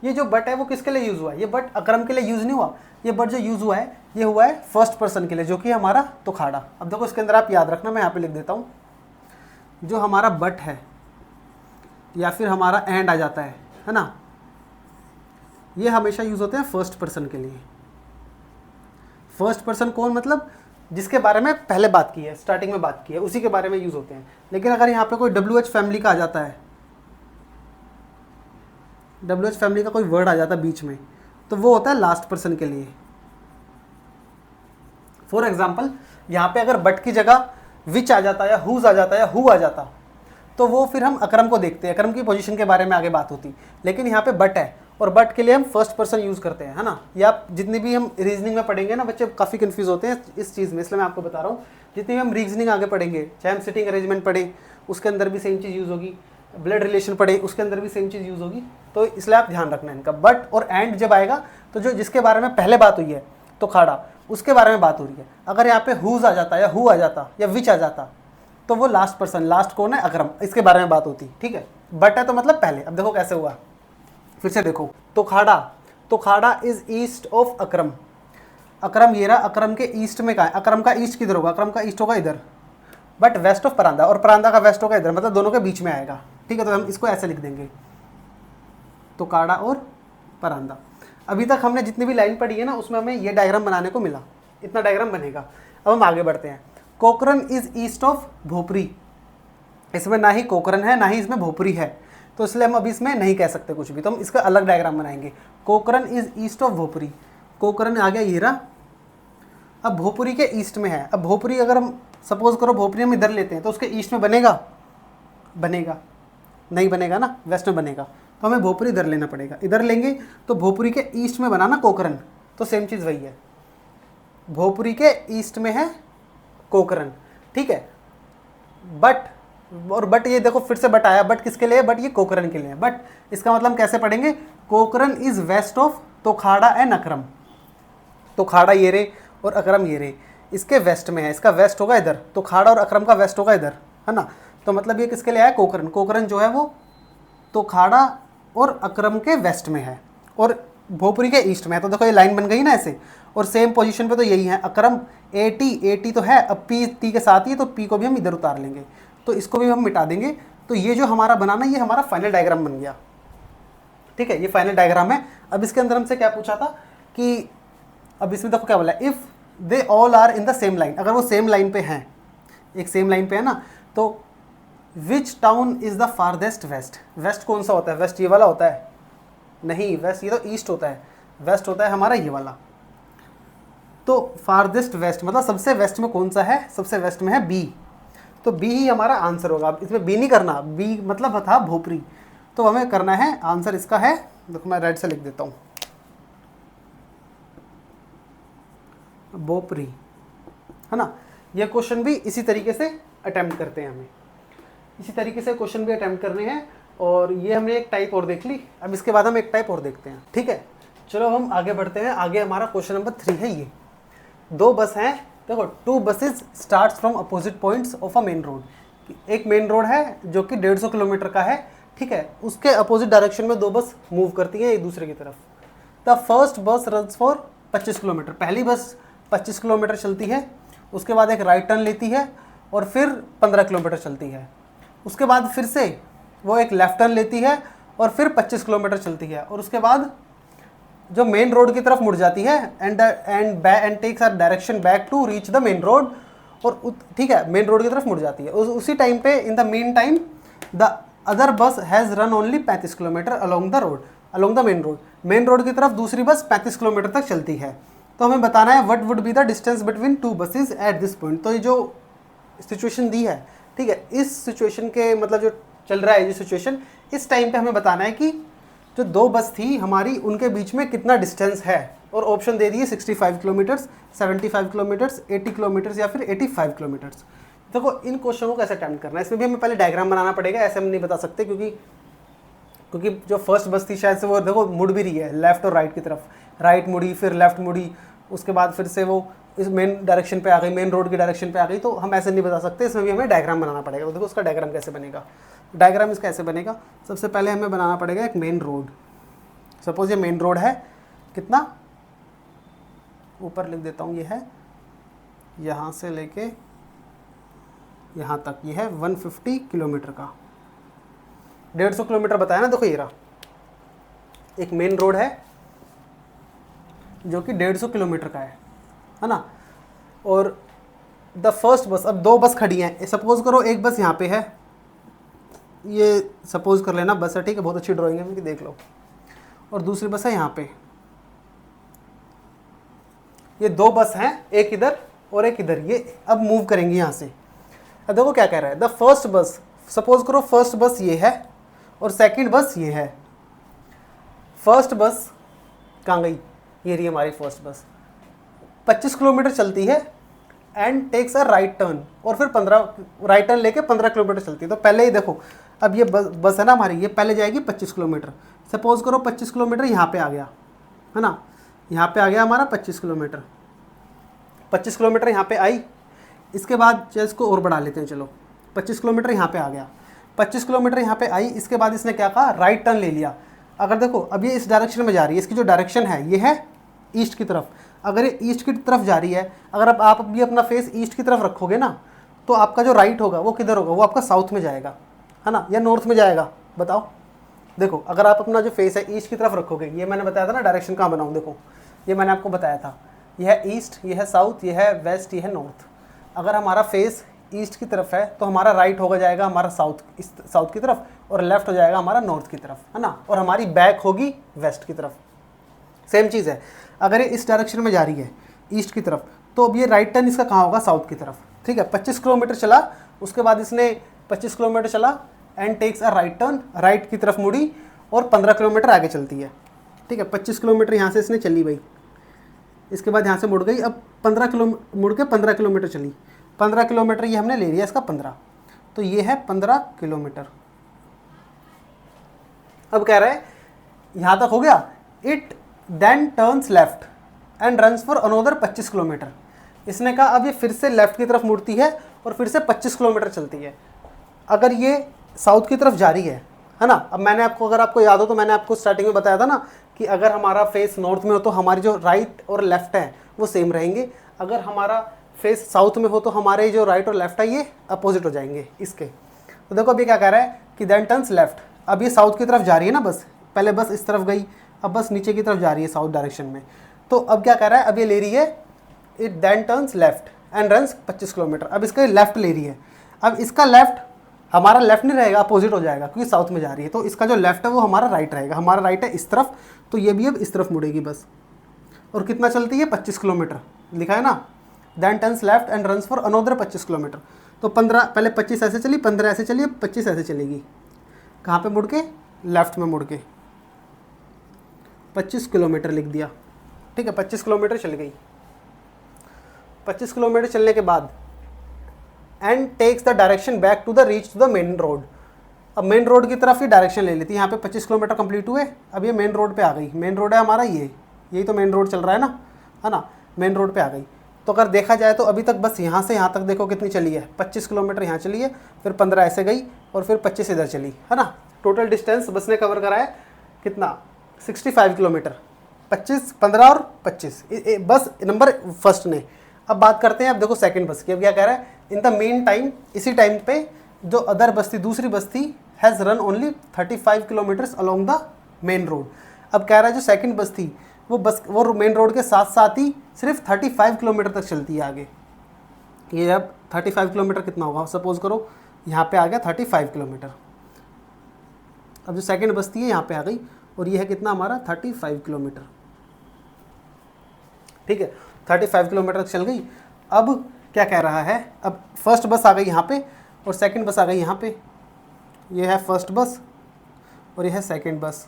ये जो बट है वो किसके लिए यूज़ हुआ है, ये बट अकरम के लिए यूज़ नहीं हुआ, ये बट जो यूज़ हुआ है ये हुआ है फर्स्ट पर्सन के लिए, जो कि हमारा तुखाड़ा। अब देखो इसके अंदर आप याद रखना, मैं यहाँ पे लिख देता हूँ, जो हमारा बट है या फिर हमारा एंड आ जाता है ना, ये हमेशा यूज़ होते हैं फर्स्ट पर्सन के लिए। फर्स्ट पर्सन कौन, मतलब जिसके बारे में पहले बात की है, स्टार्टिंग में बात की है, उसी के बारे में यूज़ होते हैं। लेकिन अगर यहाँ पे कोई WH फैमिली का आ जाता है, WH फैमिली का कोई वर्ड आ जाता है बीच में, तो वो होता है लास्ट पर्सन के लिए। फॉर एग्जाम्पल यहाँ पे अगर बट की जगह विच आ जाता या हुज आ जाता या हु आ जाता, तो वो फिर हम अकरम को देखते हैं, अकरम की पोजीशन के बारे में आगे बात होती। लेकिन यहाँ पे बट है और बट के लिए हम फर्स्ट पर्सन यूज़ करते हैं, है ना। या आप जितनी भी हम रीजनिंग में पढ़ेंगे ना, बच्चे काफ़ी कंफ्यूज होते हैं इस चीज़ में, इसलिए मैं आपको बता रहा हूँ। जितनी भी हम रीजनिंग आगे पढ़ेंगे, चाहे हम सिटिंग अरेंजमेंट पढ़ें उसके अंदर भी सेम चीज़ यूज़ होगी, ब्लड रिलेशन पढ़े उसके अंदर भी सेम चीज़ यूज़ होगी। तो इसलिए आप ध्यान रखना इनका। बट और एंड जब आएगा तो जो जिसके बारे में पहले बात हुई है तो खाड़ा, उसके बारे में बात हो रही है। अगर यहाँ पे हुज आ जाता या हु आ जाता या विच आ जाता तो वो लास्ट पर्सन, लास्ट कौन है, अकरम, इसके बारे में बात होती। ठीक है, बट है तो मतलब पहले। अब देखो कैसे हुआ, फिर से देखो, तो खाड़ा इज ईस्ट ऑफ अकरम, अकरम ये रहा, अकरम के ईस्ट में कहाँ है, अकरम का ईस्ट किधर होगा, अकरम का ईस्ट होगा इधर, बट वेस्ट ऑफ परांदा, और परांदा का वेस्ट होगा इधर, मतलब दोनों के बीच में आएगा। ठीक है, तो हम इसको ऐसे लिख देंगे, तो काड़ा और परांदा। अभी तक हमने जितनी भी लाइन पढ़ी है ना उसमें हमें ये डायग्राम बनाने को मिला, इतना डायग्राम बनेगा। अब हम आगे बढ़ते हैं। कोकरन इज ईस्ट ऑफ भोपरी, इसमें ना ही कोकरन है ना ही इसमें भोपरी है, तो इसलिए हम अभी इसमें नहीं कह सकते कुछ भी, तो हम इसका अलग डायग्राम बनाएंगे। Kokran is east of Bhopri, Kokran आ गया हीरा, अब भोपरी के ईस्ट में है। अब भोपरी अगर हम सपोज करो भोपरी हम इधर लेते हैं तो उसके ईस्ट में बनेगा, बनेगा नहीं बनेगा ना, वेस्ट में बनेगा, तो हमें भोपरी इधर लेना पड़ेगा। इधर लेंगे तो भोपरी के ईस्ट में बना ना कोकरन, तो सेम चीज़ वही है, भोपरी के ईस्ट में है कोकरन। ठीक है, बट, और बट ये देखो फिर से बट आया, बट किसके लिए, बट ये कोकरन के लिए। बट इसका मतलब हम कैसे पढ़ेंगे, Kokran is west of Tokhada and Akram, Tokhada ये रे और अकरम ये रे, इसके वेस्ट में है, इसका वेस्ट होगा इधर, तोखाड़ा और अकरम का वेस्ट होगा इधर, है ना। तो मतलब ये किसके लिए आया, कोकरन, कोकरन जो है वो तोखाड़ा और अकरम के वेस्ट में है और भोपरी के ईस्ट में है। तो देखो ये लाइन बन गई ना ऐसे, और सेम पोजीशन पे तो यही है, अकरम AT तो है, अब P T के साथ ही है, तो P को भी हम इधर उतार लेंगे, तो इसको भी हम मिटा देंगे। तो ये जो हमारा बनाना, ये हमारा फाइनल डायग्राम बन गया। ठीक है, ये फाइनल डायग्राम है। अब इसके अंदर हमसे क्या पूछा था कि, अब इसमें देखो क्या बोला, if they all are in the same line, अगर वो सेम लाइन पे हैं, एक सेम लाइन पे है ना, तो which town is the farthest west, west कौन सा होता है, वेस्ट ये वाला होता है, नहीं वेस्ट ये तो ईस्ट होता है, वेस्ट होता है हमारा ये वाला। तो फारदेस्ट वेस्ट मतलब सबसे वेस्ट में कौन सा है, सबसे वेस्ट में है बी, तो बी ही हमारा आंसर होगा। अब इसमें बी नहीं करना, बी मतलब था भोपरी, तो हमें करना है, आंसर इसका है, देखो मैं रेड से लिख देता हूँ, भोपरी, है ना। ये क्वेश्चन भी इसी तरीके से अटेम्प्ट करते हैं, हमें इसी तरीके से क्वेश्चन भी अटेम्प्ट करने हैं। और ये हमने एक टाइप और देख ली, अब इसके बाद हम एक टाइप और देखते हैं। ठीक है, चलो हम आगे बढ़ते हैं। आगे हमारा क्वेश्चन नंबर 3 है। ये दो बस हैं, देखो, 2 buses starts from opposite points of a main road. एक मेन रोड है जो कि 150 किलोमीटर का है। ठीक है, उसके अपोजिट डायरेक्शन में 2 बस मूव करती हैं एक दूसरे की तरफ। द फर्स्ट बस रन्स फॉर 25 किलोमीटर, पहली बस 25 किलोमीटर चलती है, उसके बाद एक राइट टर्न लेती है और फिर 15 किलोमीटर चलती है, उसके बाद फिर से वो एक लेफ्ट टर्न लेती है और फिर 25 किलोमीटर चलती है, और उसके बाद जो मेन रोड की तरफ मुड़ जाती है and takes a direction back to reach the main road, और ठीक है मेन रोड की तरफ मुड़ जाती है। उसी टाइम पे in the main time the other bus has run only 35 kilometre along the road, along the main road की तरफ दूसरी बस 35 किलोमीटर तक चलती है। तो हमें बताना है what would be the distance between 2 buses at this point. तो ये जो सिचुएशन दी है, ठीक है, इस सिचुएशन के मतलब जो चल रहा है ये सिचुएशन, इस टाइम पे हमें बताना है कि जो 2 बस थी हमारी उनके बीच में कितना डिस्टेंस है, और ऑप्शन दे दिए 65 किलोमीटर्स, 75 किलोमीटर्स, 80 किलोमीटर्स या फिर 85 किलोमीटर्स। देखो इन क्वेश्चन को कैसे अटेम्प्ट करना है, इसमें भी हमें पहले डायग्राम बनाना पड़ेगा, ऐसे हम नहीं बता सकते, क्योंकि जो फर्स्ट बस थी शायद से वो देखो मुड़ भी रही है लेफ्ट और राइट की तरफ, राइट मुड़ी फिर लेफ्ट मुड़ी, उसके बाद फिर से वो इस मेन डायरेक्शन पे आ गई, मेन रोड की डायरेक्शन पे आ गई, तो हम ऐसे नहीं बता सकते, इसमें भी हमें डायग्राम बनाना पड़ेगा। तो देखो उसका डायग्राम कैसे बनेगा, डायग्राम इसका ऐसे बनेगा। सबसे पहले हमें बनाना पड़ेगा एक मेन रोड। सपोज ये मेन रोड है, कितना ऊपर लिख देता हूँ, ये है यहाँ से लेके यहाँ तक, ये है 150 किलोमीटर का, 150 किलोमीटर बताया ना। देखो ये रहा एक मेन रोड है जो कि 150 किलोमीटर का है ना। और द फर्स्ट बस, अब 2 बस खड़ी हैं, सपोज करो एक बस यहाँ पे है, ये सपोज कर लेना बस है, ठीक है, बहुत अच्छी ड्राइंग है, देख लो, और दूसरी बस है यहाँ पे। ये 2 बस हैं, एक इधर और एक इधर, ये अब मूव करेंगी यहाँ से। अब देखो क्या कह रहा है, द फर्स्ट बस, सपोज करो फर्स्ट बस ये है और सेकंड बस ये है। फर्स्ट बस कहाँ गई, ये रही हमारी फर्स्ट बस, 25 किलोमीटर चलती है and takes a right turn, और फिर 15 राइट टर्न लेके 15 किलोमीटर चलती है। तो पहले ही देखो, अब ये बस है ना हमारी, ये पहले जाएगी 25 किलोमीटर। सपोज करो 25 किलोमीटर यहाँ पे आ गया, है ना, यहाँ पे आ गया हमारा 25 किलोमीटर, 25 किलोमीटर यहाँ पे आई। इसके बाद चलो इसको और बढ़ा लेते हैं, चलो 25 किलोमीटर यहाँ पे आ गया, 25 किलोमीटर यहाँ पे आई। इसके बाद इसने क्या कहा, राइट टर्न ले लिया। अगर देखो अब ये इस डायरेक्शन में जा रही है, इसकी जो डायरेक्शन है ये है ईस्ट की तरफ। अगर ये ईस्ट की तरफ जा रही है, अगर अब आप भी अपना फेस ईस्ट की तरफ रखोगे ना, तो आपका जो राइट होगा वो किधर होगा, वो आपका साउथ में जाएगा, है ना, या नॉर्थ में जाएगा, बताओ। देखो अगर आप अपना जो फेस है ईस्ट की तरफ रखोगे, ये मैंने बताया था ना डायरेक्शन कहाँ बनाऊँ, देखो ये मैंने आपको बताया था, यह है ईस्ट, यह है साउथ, यह है वेस्ट, यह है नॉर्थ। अगर हमारा फेस ईस्ट की तरफ है तो हमारा राइट होगा जाएगा हमारा साउथ की तरफ, और लेफ्ट हो जाएगा हमारा नॉर्थ की तरफ, है ना, और हमारी बैक होगी वेस्ट की तरफ। सेम चीज़ है, अगर ये इस डायरेक्शन में जा रही है ईस्ट की तरफ, तो अब ये राइट टर्न इसका कहाँ होगा, साउथ की तरफ, ठीक है। 25 किलोमीटर चला, उसके बाद इसने 25 किलोमीटर चला and takes a right turn, right की तरफ मुड़ी और 15 किलोमीटर आगे चलती है, ठीक है। 25 किलोमीटर यहाँ से इसने चली भाई, इसके बाद यहाँ से मुड़ गई, अब 15 किलोमीटर मुड़ के 15 किलोमीटर चली, 15 किलोमीटर ये हमने ले लिया इसका 15, तो ये है 15 किलोमीटर। अब कह रहा है यहाँ तक हो गया, it then turns left and runs for another 25 kilometre. इसने कहा अब ये फिर से लेफ्ट की तरफ मुड़ती है और फिर से 25 किलोमीटर चलती है। अगर ये साउथ की तरफ जा रही है ना, अब मैंने आपको, अगर आपको याद हो तो मैंने आपको स्टार्टिंग में बताया था ना कि अगर हमारा फेस नॉर्थ में हो तो हमारी जो राइट और लेफ्ट है वो सेम रहेंगे, अगर हमारा फेस साउथ में हो तो हमारे जो राइट और लेफ्ट है ये अपोजिट हो जाएंगे इसके। तो देखो अभी क्या कह रहा है कि देन टर्न्स लेफ्ट, अब ये साउथ की तरफ जा रही है ना बस, पहले बस इस तरफ गई, अब बस नीचे की तरफ जा रही है साउथ डायरेक्शन में। तो अब क्या कह रहा है, अब ये ले रही है, it then turns left and runs 25 kilometre. अब इसका लेफ्ट ले रही है, अब इसका लेफ्ट हमारा लेफ्ट नहीं रहेगा, अपोजिट हो जाएगा क्योंकि साउथ में जा रही है, तो इसका जो लेफ्ट है वो हमारा राइट रहेगा। हमारा राइट है इस तरफ, तो ये भी अब इस तरफ मुड़ेगी बस। और कितना चलती है, 25 किलोमीटर लिखा है ना, then turns left and runs for another 25 kilometre. तो 15, पहले 25 ऐसे चली, 15 ऐसे चली, अब 25 ऐसे चलेगी, कहाँ पे मुड़ के, लेफ्ट में मुड़ के 25 किलोमीटर लिख दिया, ठीक है। 25 किलोमीटर चल गई, 25 किलोमीटर चलने के बाद and takes the direction back to the reach to the main road. अब मेन रोड की तरफ ही डायरेक्शन ले लेती है। यहाँ पे 25 किलोमीटर कंप्लीट हुए, अब ये मेन रोड पे आ गई। मेन रोड है हमारा ये, यही तो मेन रोड चल रहा है ना, मेन रोड पे आ गई। तो अगर देखा जाए तो अभी तक बस यहाँ से यहाँ तक देखो कितनी चली है, 25 किलोमीटर यहाँ चली है, फिर 15 ऐसे गई और फिर 25 इधर चली, है ना। टोटल डिस्टेंस बस ने कवर करा है कितना, 65 किलोमीटर, 25, 15 और 25, बस नंबर फर्स्ट ने। अब बात करते हैं, अब देखो सेकंड बस की। अब क्या कह रहा है, इन द मेन टाइम, इसी टाइम पे जो अदर बस थी, दूसरी बस थी, has run only 35 kilometres along the main road. अब कह रहा है जो सेकंड बस थी वो मेन रोड के साथ साथ ही सिर्फ 35 किलोमीटर तक चलती है आगे। ये अब 35 किलोमीटर कितना होगा, सपोज करो यहाँ पे आ गया 35 किलोमीटर। अब जो सेकंड बस थी यहाँ पे आ गई और ये है कितना हमारा 35 किलोमीटर, ठीक है। 35 किलोमीटर तक चल गई। अब क्या कह रहा है, अब फर्स्ट बस आ गई यहाँ पे और सेकंड बस आ गई यहाँ पे। ये है फर्स्ट बस और ये है सेकंड बस,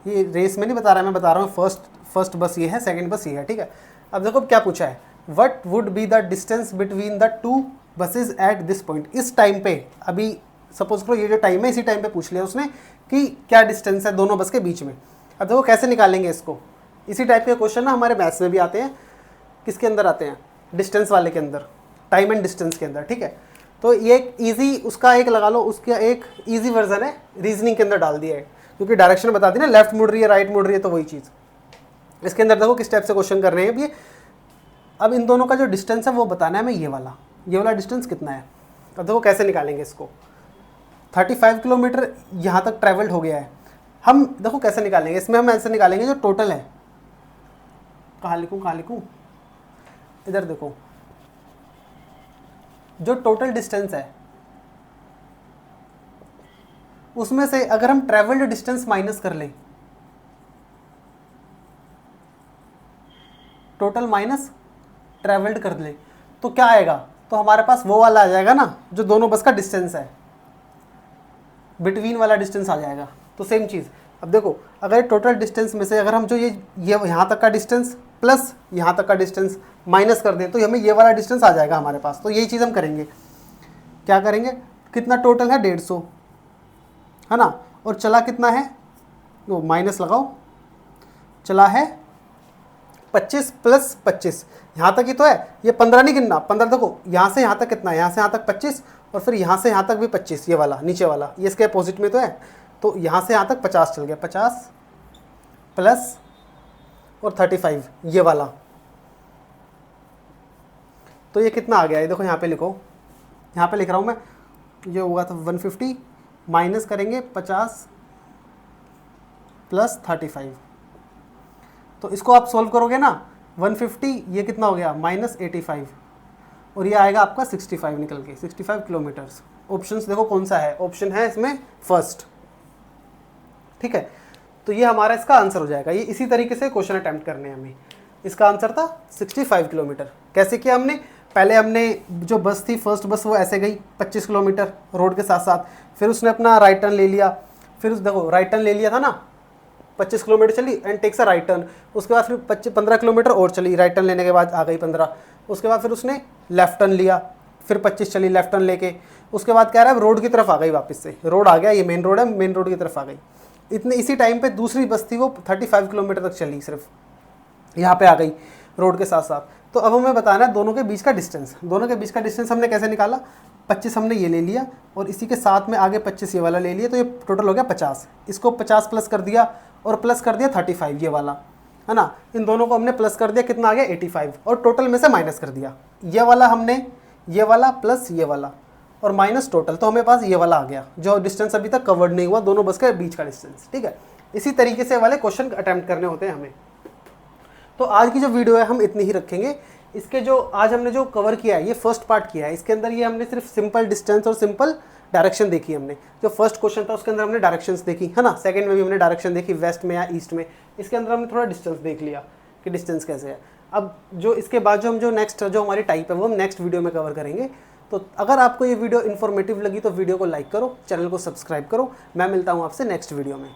ये रेस में नहीं बता रहा, मैं बता रहा हूँ फर्स्ट बस ये है, सेकंड बस ये है, ठीक है। अब देखो क्या पूछा है, what would be the distance between the two buses at this point. इस टाइम पे, अभी सपोज करो ये जो टाइम है इसी टाइम पे पूछ लिया उसने कि क्या डिस्टेंस है दोनों बस के बीच में। अब देखो कैसे निकालेंगे इसको, इसी टाइप के क्वेश्चन ना हमारे मैथ्स में भी आते हैं। किसके अंदर आते हैं, डिस्टेंस वाले के अंदर, टाइम एंड डिस्टेंस के अंदर, ठीक है। तो ये एक ईजी, उसका एक लगा लो, उसका एक ईजी वर्जन है, रीजनिंग के अंदर डाल दिया है, क्योंकि डायरेक्शन बता दी ना, लेफ्ट मुड़ रही है राइट मुड़ रही है, तो वही चीज़ इसके अंदर। देखो किस टाइप से क्वेश्चन कर रहे हैं ये। अब इन दोनों का जो डिस्टेंस है वो बताना है हमें, ये वाला डिस्टेंस कितना है। अब देखो कैसे निकालेंगे इसको, 35 किलोमीटर यहाँ तक ट्रैवल्ड हो गया है। हम देखो कैसे निकालेंगे, इसमें हम ऐसे निकालेंगे जो टोटल है। कहाँ लिखूँ, इधर देखो, जो टोटल डिस्टेंस है उसमें से अगर हम ट्रैवल्ड डिस्टेंस माइनस कर लें, टोटल माइनस ट्रैवल्ड कर ले, तो क्या आएगा, तो हमारे पास वो वाला आ जाएगा ना जो दोनों बस का डिस्टेंस है, बिटवीन वाला डिस्टेंस आ जाएगा। तो सेम चीज़, अब देखो अगर टोटल डिस्टेंस में से अगर हम जो ये यहाँ तक का डिस्टेंस प्लस यहाँ तक का डिस्टेंस माइनस कर दें, तो हमें ये वाला डिस्टेंस आ जाएगा हमारे पास। तो यही चीज़ हम करेंगे, क्या करेंगे, कितना टोटल है 150 है ना, और चला कितना है, वो माइनस लगाओ, चला है 25 प्लस 25, यहाँ तक ही तो है, ये 15 नहीं गिनना, 15 देखो यहाँ से यहाँ तक कितना है, यहाँ से यहाँ तक 25 और फिर यहाँ से यहाँ तक भी 25, ये वाला नीचे वाला ये इसके अपोजिट में तो है, तो यहाँ से यहाँ तक 50 चल गया, 50 प्लस और 35 ये वाला, तो ये कितना आ गया, ये देखो यहाँ पे लिखो, यहाँ पे लिख रहा हूँ मैं, ये होगा तो 150 माइनस करेंगे 50 प्लस 35, तो इसको आप सोल्व करोगे ना, 150 ये कितना हो गया माइनस 85 और ये आएगा आपका 65 निकल के, 65 किलोमीटर्स। ऑप्शंस देखो कौन सा है, ऑप्शन है इसमें फर्स्ट, ठीक है। तो ये हमारा इसका आंसर हो जाएगा। ये इसी तरीके से क्वेश्चन अटेम्प्ट करने हैं हमें। इसका आंसर था 65 किलोमीटर। कैसे किया हमने, पहले हमने जो बस थी फर्स्ट बस वो ऐसे गई 25 किलोमीटर रोड के साथ साथ, फिर उसने अपना राइट टर्न ले लिया, फिर देखो राइट टर्न ले लिया था ना, 25 किलोमीटर चली and takes a right turn, उसके बाद फिर 15 किलोमीटर और चली, राइट टर्न लेने के बाद आ गई 15, उसके बाद फिर उसने लेफ्ट टर्न लिया, फिर 25 चली लेफ्ट टर्न लेके, उसके बाद कह रहा है रोड की तरफ आ गई, वापस से रोड आ गया, ये मेन रोड है, मेन रोड की तरफ आ गई। इतने इसी टाइम पे दूसरी बस थी वो 35 किलोमीटर तक चली, सिर्फ यहाँ पे आ गई रोड के साथ साथ। तो अब हमें बताना है दोनों के बीच का डिस्टेंस। दोनों के बीच का डिस्टेंस हमने कैसे निकाला, 25 हमने ये ले लिया और इसी के साथ में आगे 25 ये वाला ले लिया, तो ये टोटल हो गया 50। इसको 50 प्लस कर दिया और प्लस कर दिया 35 ये वाला, है ना। इन दोनों को हमने प्लस कर दिया, कितना आ गया 85, और टोटल में से माइनस कर दिया, ये वाला हमने, ये वाला प्लस ये वाला और माइनस टोटल, तो हमें पास ये वाला आ गया जो डिस्टेंस अभी तक कवर्ड नहीं हुआ, दोनों बस के बीच का डिस्टेंस, ठीक है। इसी तरीके से वाले क्वेश्चन अटेम्प्ट करने होते हैं हमें। तो आज की जो वीडियो है हम इतनी ही रखेंगे। इसके जो आज हमने जो कवर किया है ये फर्स्ट पार्ट किया है, इसके अंदर ये हमने सिर्फ सिंपल डिस्टेंस और सिंपल डायरेक्शन देखी हमने। जो फर्स्ट क्वेश्चन था उसके अंदर हमने डायरेक्शंस देखी, है ना। सेकंड में भी हमने डायरेक्शन देखी, वेस्ट में या ईस्ट में। इसके अंदर हमने थोड़ा डिस्टेंस देख लिया कि डिस्टेंस कैसे है। अब जो इसके बाद जो हम जो नेक्स्ट जो हमारी टाइप है वो हम नेक्स्ट वीडियो में कवर करेंगे। तो अगर आपको ये वीडियो इन्फॉर्मेटिव लगी तो वीडियो को लाइक करो, चैनल को सब्सक्राइब करो। मैं मिलता हूँ आपसे नेक्स्ट वीडियो में।